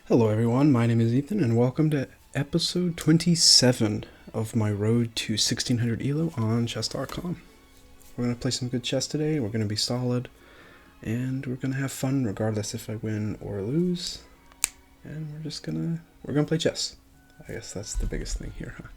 Hello everyone, my name is Ethan and welcome to episode 27 of my road to 1600 ELO on chess.com. We're going to play some good chess today, we're going to be solid, and we're going to have fun regardless if I win or lose. And we're going to play chess. I guess that's the biggest thing here, huh?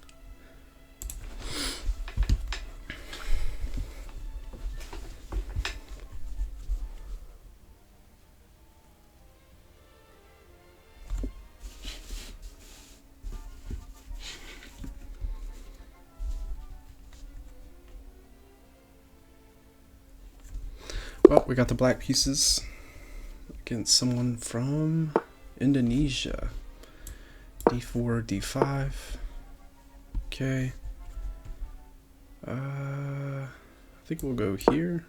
Well, we got the black pieces against someone from Indonesia. D4, D5. Okay. I think we'll go here.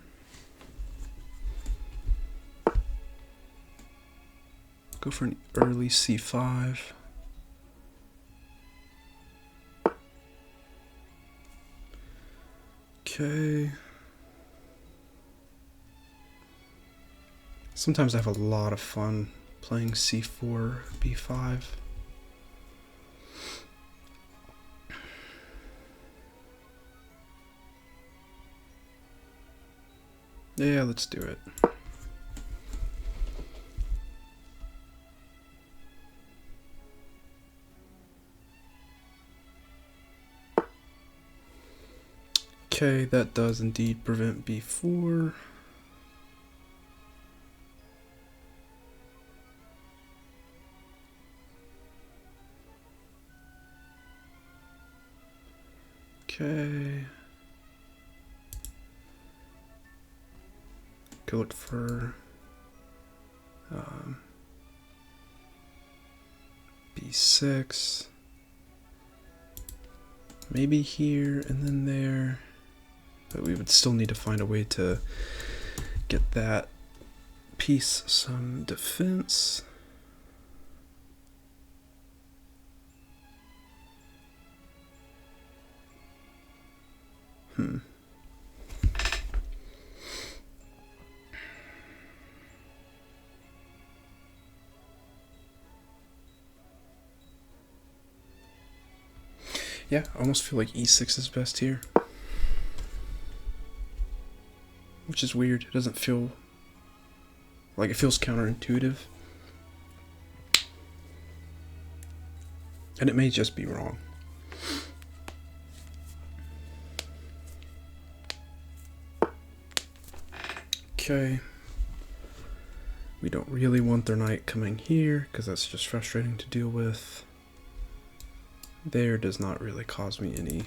Go for an early C5. Okay. Sometimes I have a lot of fun playing C4, B5. Yeah, let's do it. Okay, that does indeed prevent B4. Okay. Could look for B6. Maybe here and then there. But we would still need to find a way to get that piece some defense. Yeah, I almost feel like E6 is best here. Which is weird. It doesn't feel like it feels counterintuitive. And it may just be wrong. Okay. We don't really want their knight coming here because that's just frustrating to deal with. There does not really cause me any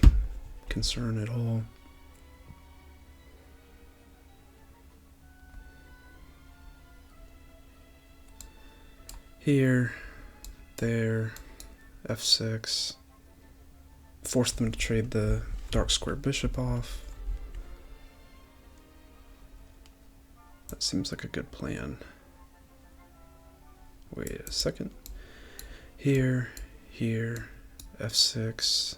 concern at all. Here, there, F6. Force them to trade the dark square bishop off. That seems like a good plan. Wait a second. Here, here, F6.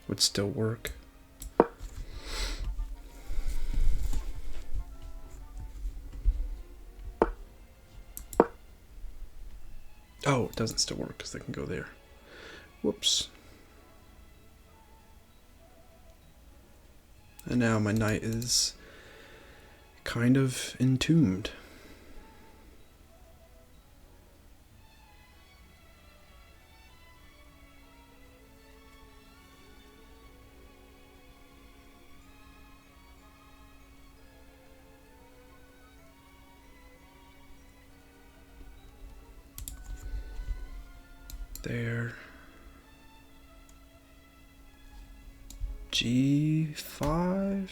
Would still work. Oh, it doesn't still work because they can go there. Whoops. And now my knight is kind of entombed. There. G5.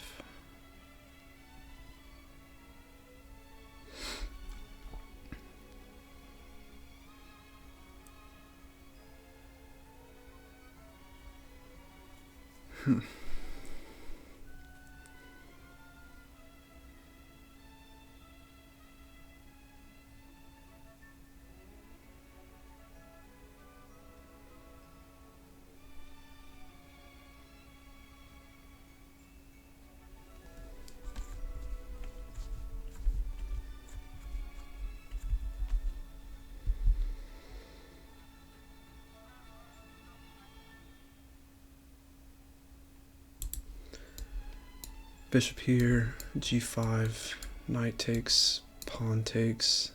Bishop here, g5, knight takes, pawn takes.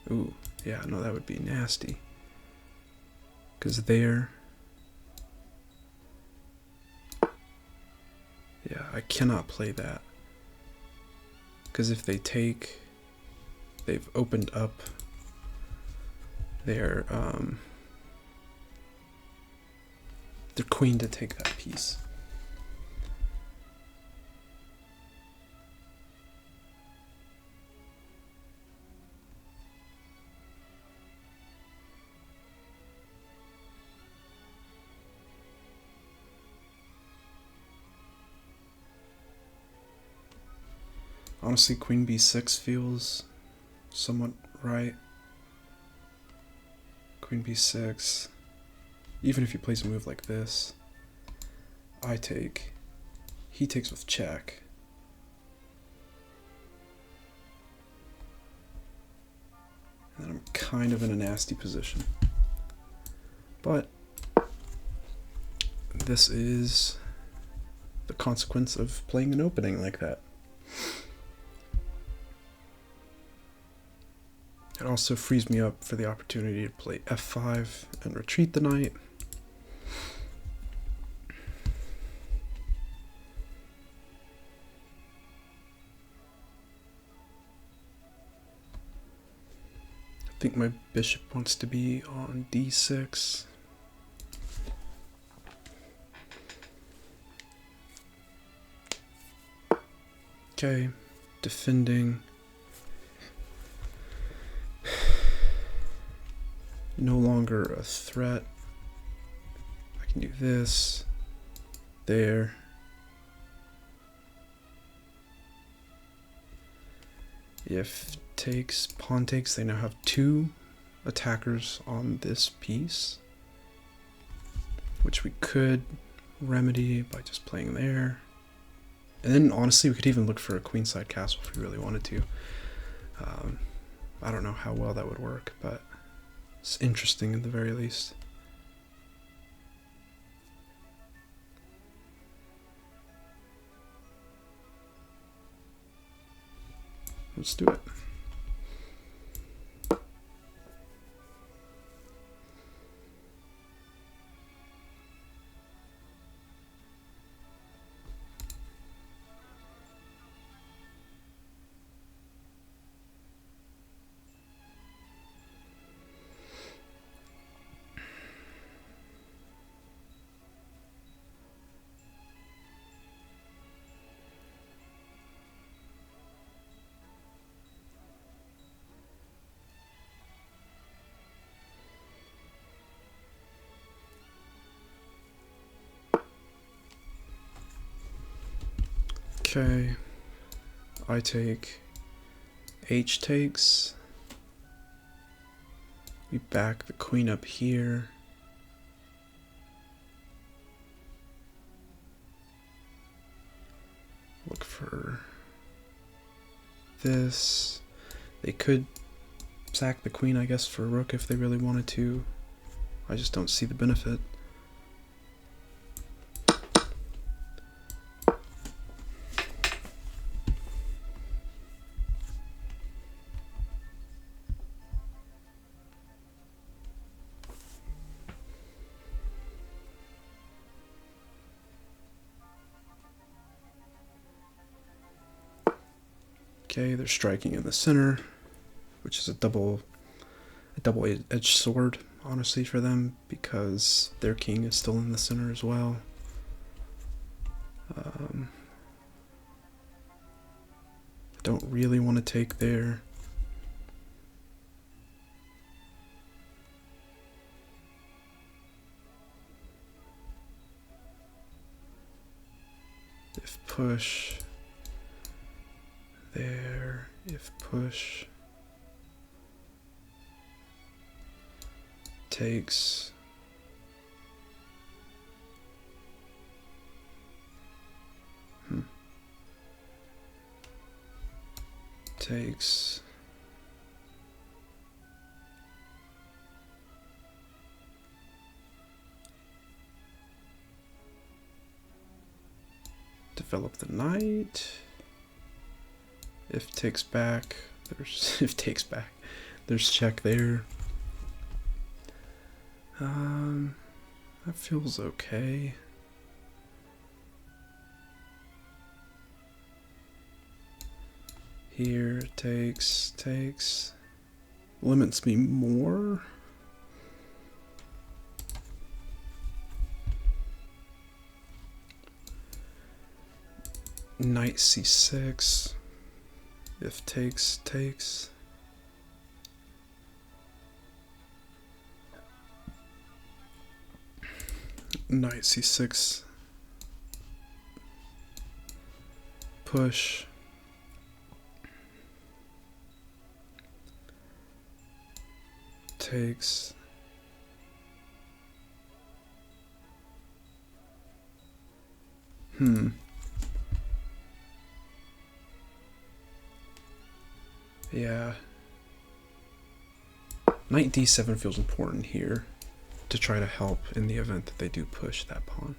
Ooh, yeah, no, that would be nasty. Because there... Yeah, I cannot play that. Because if they take, they've opened up their queen to take that piece. Honestly, queen b6 feels somewhat right. Queen b6. Even if he plays a move like this, I take, he takes with check. And I'm kind of in a nasty position. But this is the consequence of playing an opening like that. It also frees me up for the opportunity to play f5 and retreat the knight. I think my bishop wants to be on d6. Okay, defending. No longer a threat. I can do this, there. If takes, pawn takes, they now have two attackers on this piece, which we could remedy by just playing there. And then honestly, we could even look for a queenside castle if we really wanted to. I don't know how well that would work, but it's interesting at the very least. Let's do it. Okay, I take, H takes, we back the queen up here, look for this. They could sack the queen, I guess, for a rook if they really wanted to. I just don't see the benefit. Okay, they're striking in the center, which is a double-edged sword, honestly, for them, because their king is still in the center as well. I don't really want to take there. If push, there, if push, takes, takes, develop the knight. If takes back, there's if takes back, there's check there. That feels okay. Here takes, limits me more. Knight c6. If takes. Knight c6. Push. Takes. Yeah. Knight d7 feels important here to try to help in the event that they do push that pawn.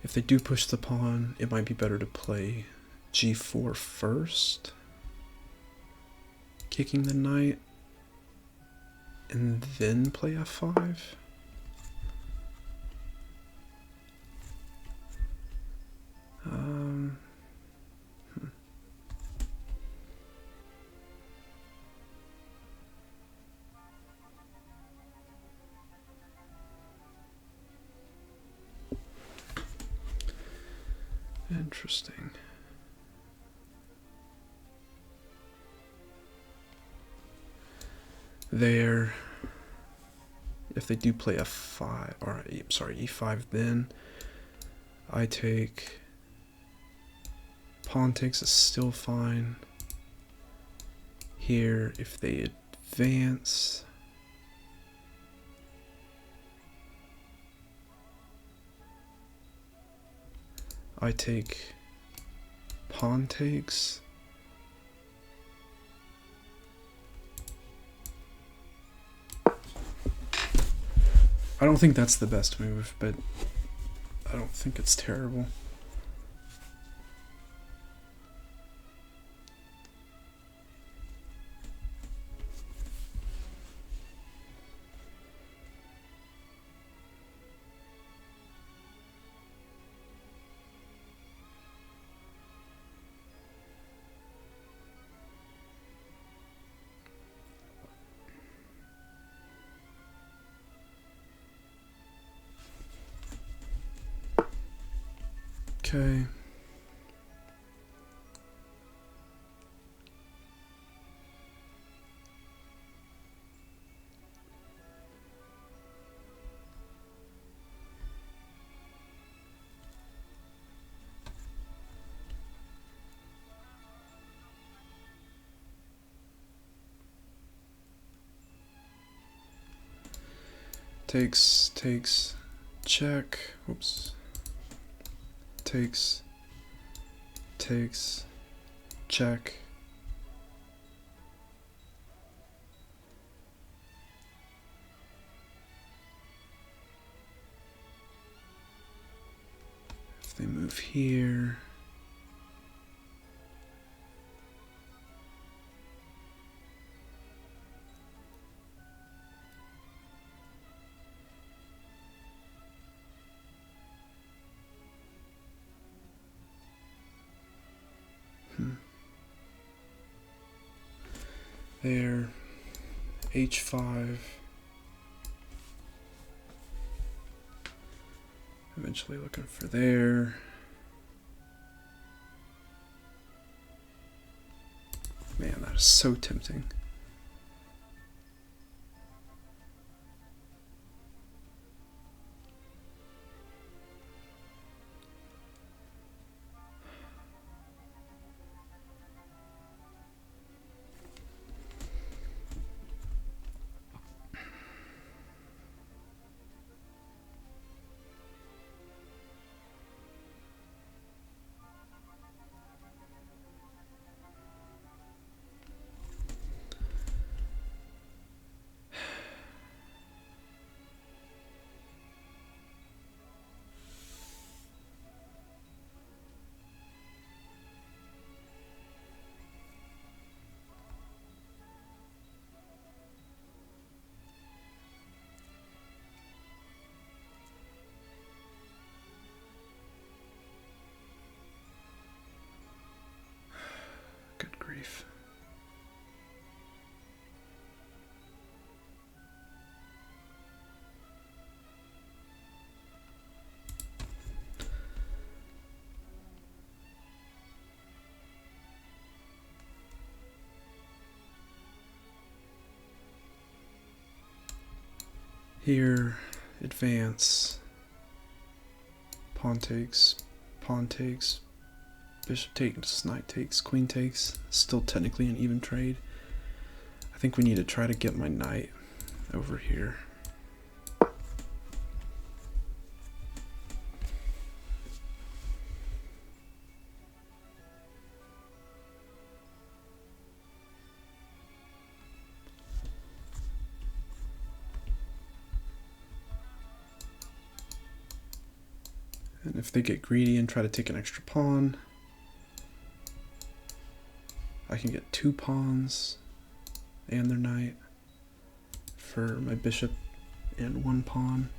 If they do push the pawn, it might be better to play g4 first, kicking the knight, and then play f5. Interesting. There, if they do play f5, or sorry, e5, then I take, pawn takes is still fine. Here, if they advance, I take, pawn takes. I don't think that's the best move, but I don't think it's terrible. Okay. Takes, check, whoops. Takes, check. If they move here, there, h5, eventually looking for there. Man, that is so tempting. grief. Here, advance, pawn takes, bishop takes, knight takes, queen takes. Still technically an even trade. I think we need to try to get my knight over here. And if they get greedy and try to take an extra pawn, I can get 2 pawns and their knight for my bishop and 1 pawn.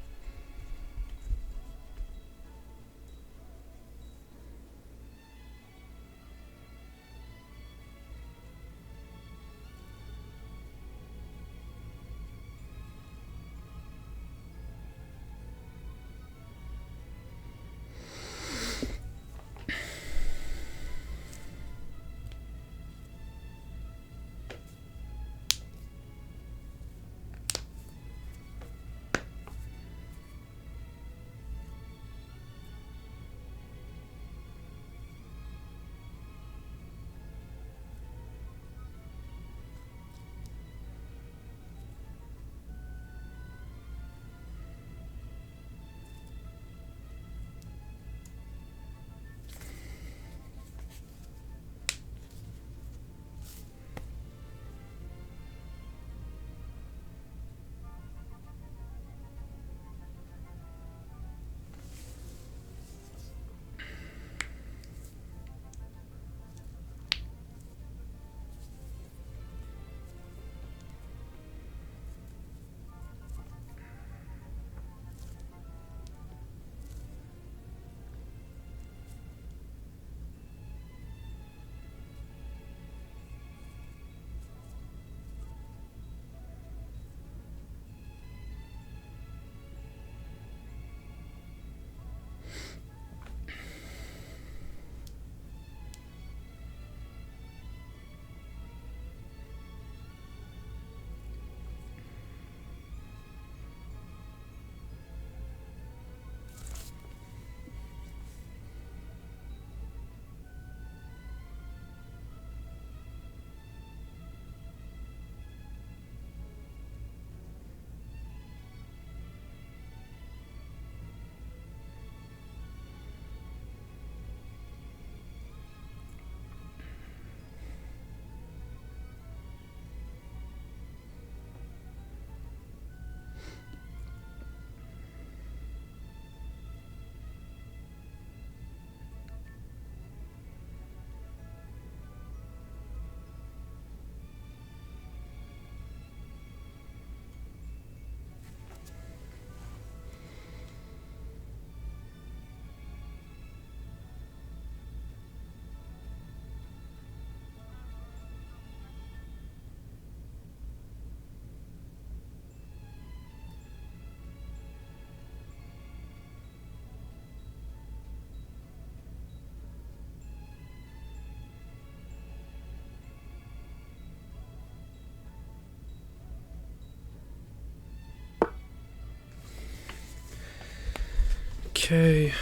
Okay,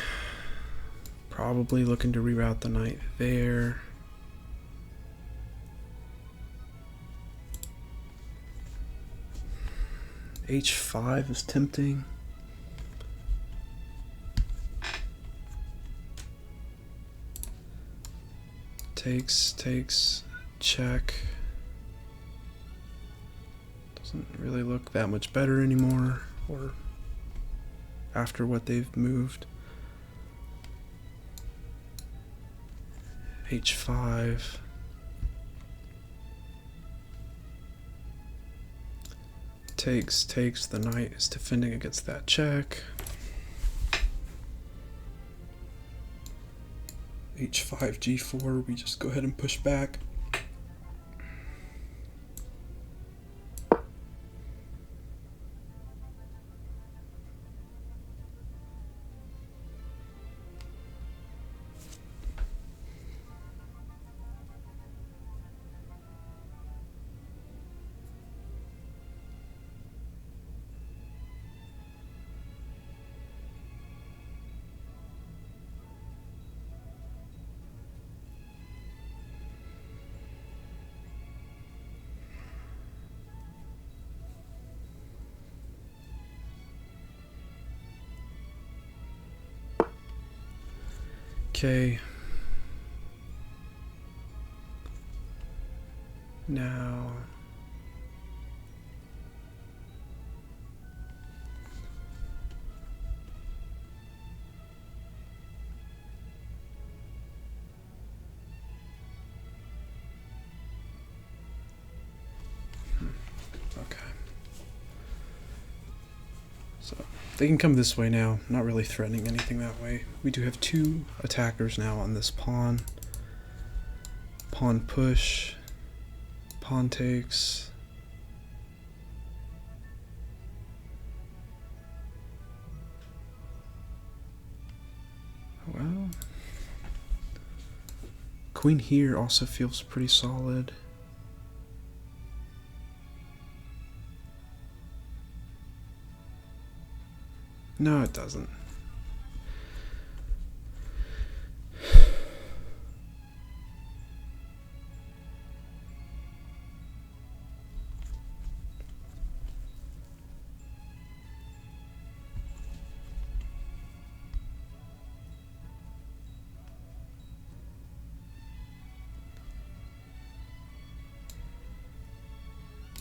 probably looking to reroute the knight there. H5 is tempting. Takes, check. Doesn't really look that much better anymore, or after what they've moved. H5. Takes, the knight is defending against that check. H5, G4, we just go ahead and push back. Okay. Now... Okay. So, they can come this way now. Not really threatening anything that way. We do have 2 attackers now on this pawn. Pawn push. Pawn takes. Well... Queen here also feels pretty solid. No, it doesn't.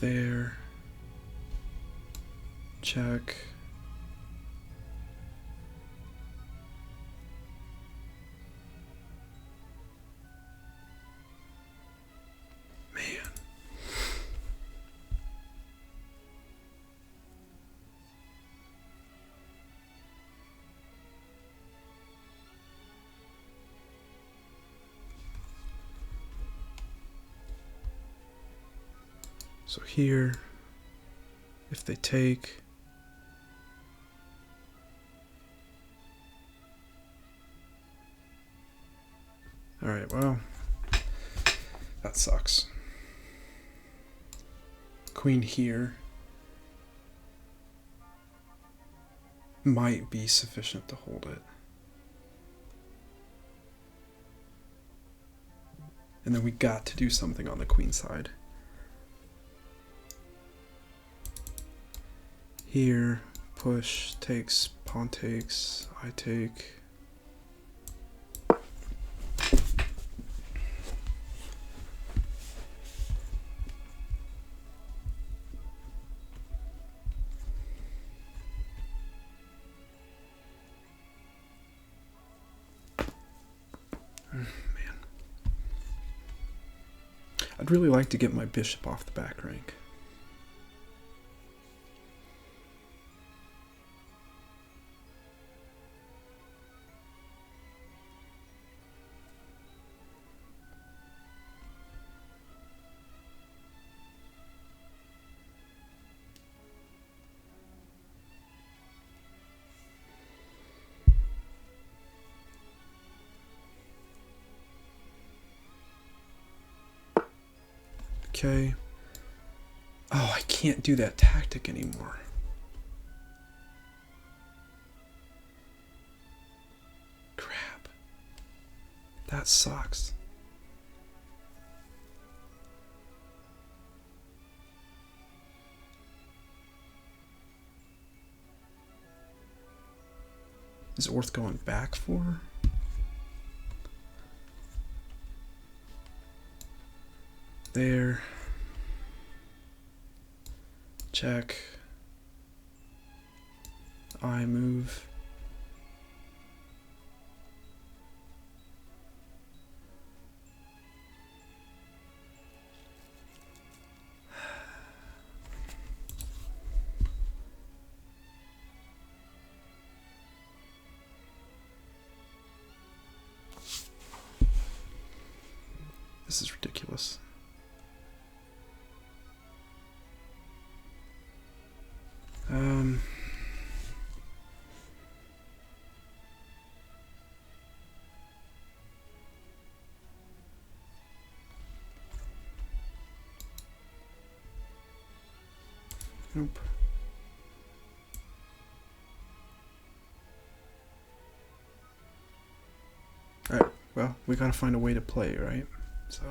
There. Check. Man. So here, if they take, all right, well, that sucks. Queen here might be sufficient to hold it. And then we got to do something on the queen side. Here, push, takes, pawn takes, I take. Man. I'd really like to get my bishop off the back rank. Okay. Oh, I can't do that tactic anymore. Crap. That sucks. Is it worth going back for? There. Check. I move. This is ridiculous. Nope. Alright, well, we gotta find a way to play, right? So.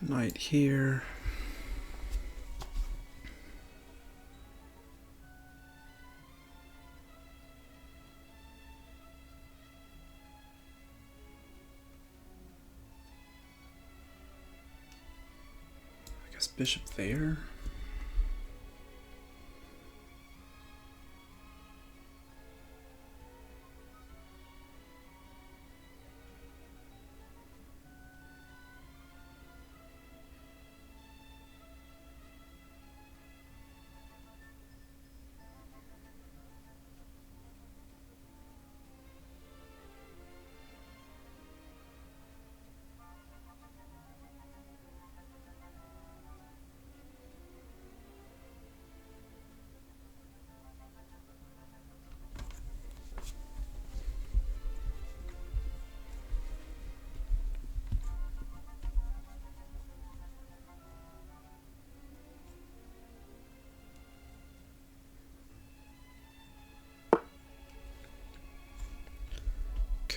Knight here. I guess bishop there.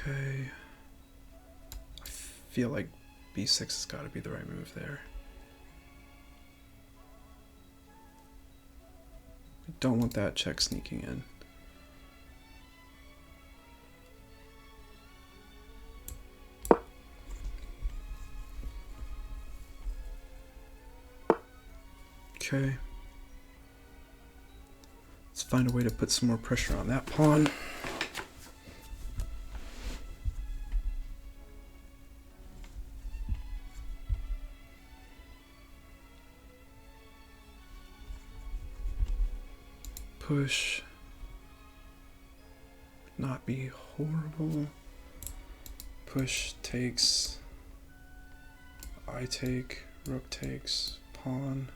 Okay. I feel like b6 has got to be the right move there. I don't want that check sneaking in. Okay. Let's find a way to put some more pressure on that pawn. Push. Not be horrible. Push takes. I take. Rook takes. Pawn.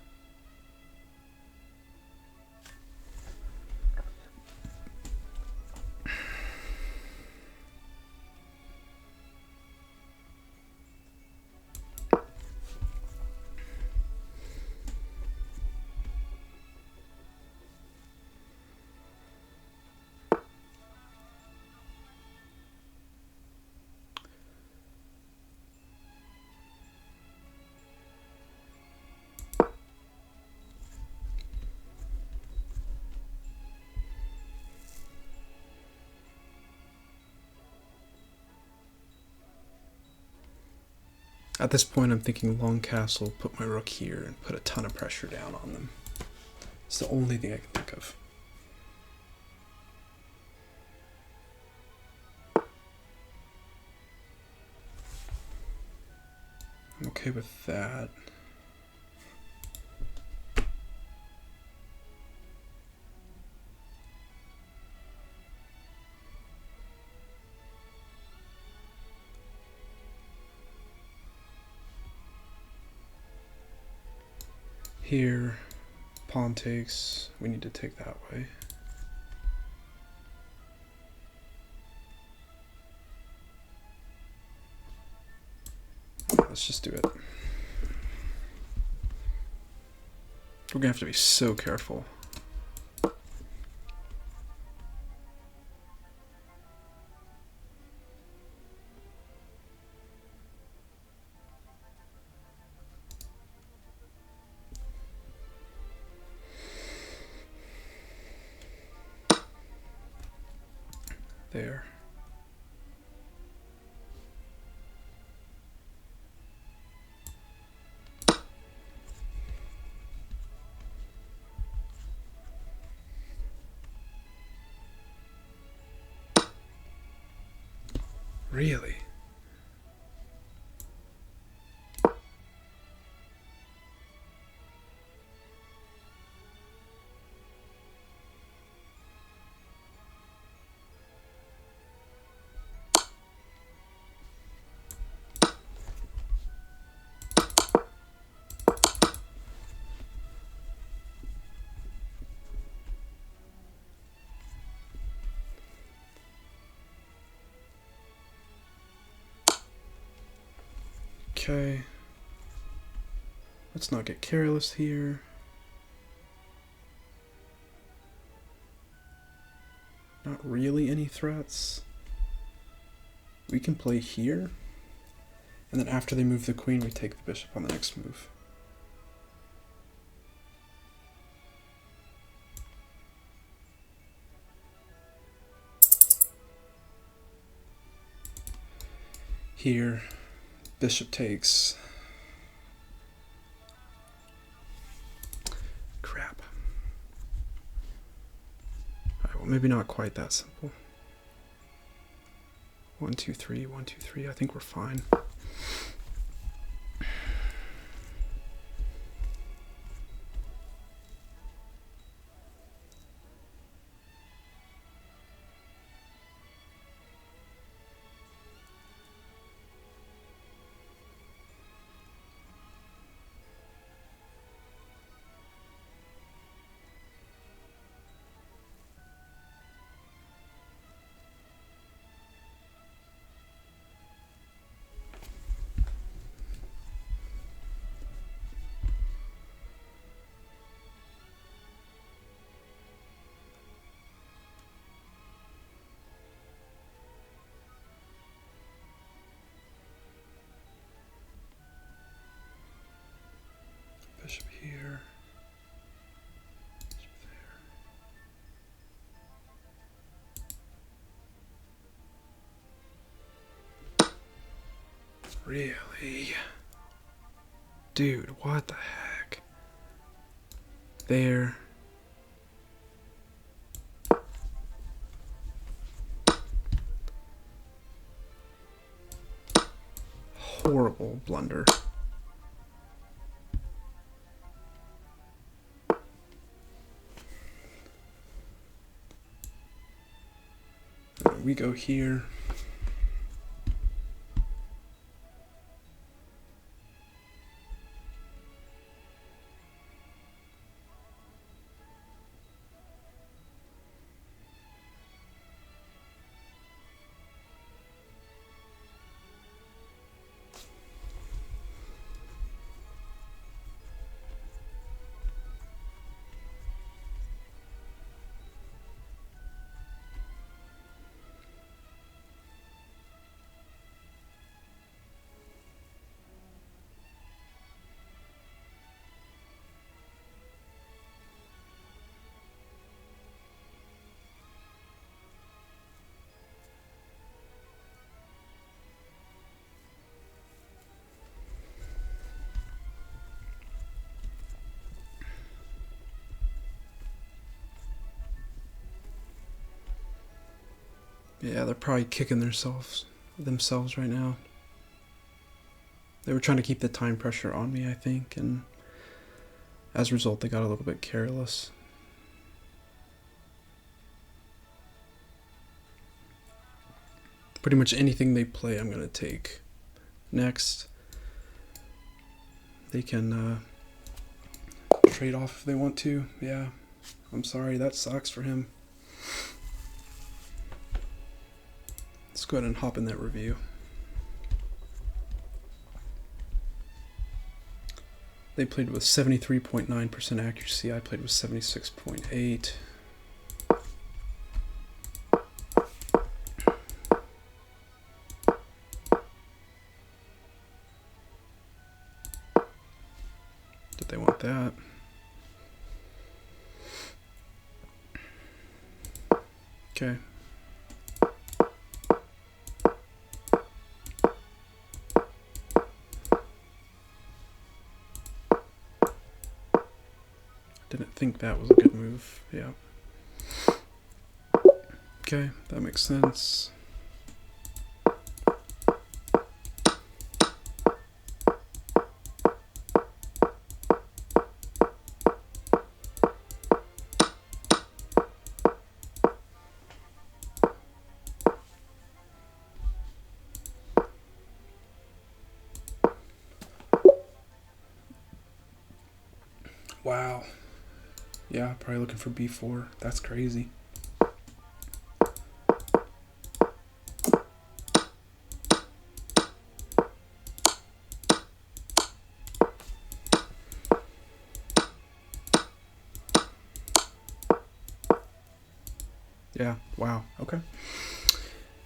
At this point, I'm thinking long castle, put my rook here, and put a ton of pressure down on them. It's the only thing I can think of. I'm okay with that. Here, pawn takes. We need to take that way. Let's just do it. We're gonna have to be so careful. There. Really? Okay. Let's not get careless here. Not really any threats. We can play here And then after they move the queen, we take the bishop on the next move. Here, bishop takes. Crap. Alright, well, maybe not quite that simple. 1, 2, 3, 1, 2, 3. I think we're fine. Bishop here. Bishop there. Really? Dude, what the heck? There. Horrible blunder. We go here. Yeah, they're probably kicking themselves right now. They were trying to keep the time pressure on me, I think, and as a result, they got a little bit careless. Pretty much anything they play, I'm going to take. Next, they can trade off if they want to. Yeah, I'm sorry, that sucks for him. Let's go ahead and hop in that review. They played with 73.9% accuracy. I played with 76.8%. Did they want that? Okay. Didn't think that was a good move. Yeah. Okay, that makes sense. Wow. Yeah, probably looking for b4. That's crazy. Yeah, wow. Okay.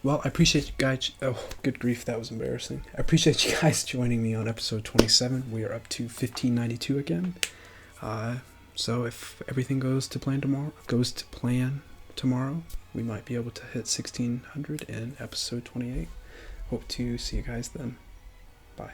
Well, I appreciate you guys. Oh, good grief, that was embarrassing. I appreciate you guys joining me on episode 27. We are up to 1592 again. So if everything goes to plan tomorrow, we might be able to hit 1600 in episode 28. Hope to see you guys then. Bye.